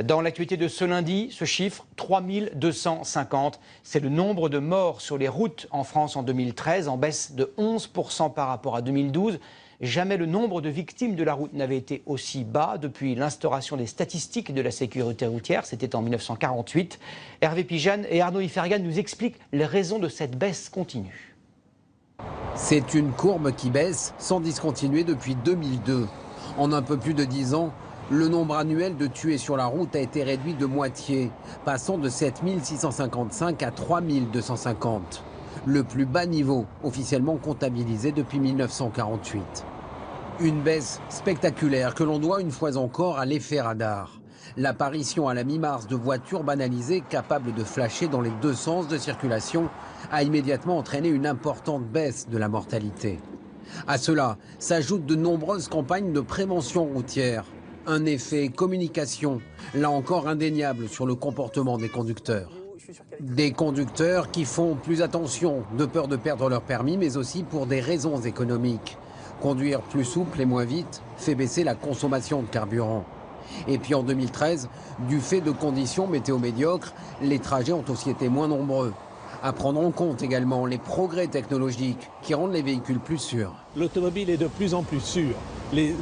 Dans l'actualité de ce lundi, ce chiffre, 3250, c'est le nombre de morts sur les routes en France en 2013, en baisse de 11% par rapport à 2012. Jamais le nombre de victimes de la route n'avait été aussi bas depuis l'instauration des statistiques de la sécurité routière, c'était en 1948. Hervé Pijane et Arnaud Ifergan nous expliquent les raisons de cette baisse continue. C'est une courbe qui baisse sans discontinuer depuis 2002. En un peu plus de 10 ans, le nombre annuel de tués sur la route a été réduit de moitié, passant de 7 655 à 3 250. Le plus bas niveau officiellement comptabilisé depuis 1948. Une baisse spectaculaire que l'on doit une fois encore à l'effet radar. L'apparition à la mi-mars de voitures banalisées capables de flasher dans les deux sens de circulation a immédiatement entraîné une importante baisse de la mortalité. À cela s'ajoutent de nombreuses campagnes de prévention routière. Un effet communication, là encore indéniable sur le comportement des conducteurs. Des conducteurs qui font plus attention, de peur de perdre leur permis, mais aussi pour des raisons économiques. Conduire plus souple et moins vite fait baisser la consommation de carburant. Et puis en 2013, du fait de conditions météo médiocres, les trajets ont aussi été moins nombreux. À prendre en compte également les progrès technologiques qui rendent les véhicules plus sûrs. L'automobile est de plus en plus sûre. Les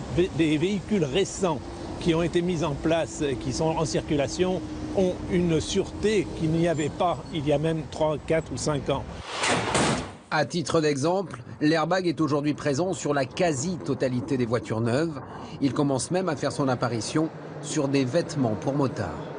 véhicules récents qui ont été mis en place, qui sont en circulation, ont une sûreté qu'il n'y avait pas il y a même 3, 4 ou 5 ans. À titre d'exemple, l'airbag est aujourd'hui présent sur la quasi-totalité des voitures neuves. Il commence même à faire son apparition sur des vêtements pour motards.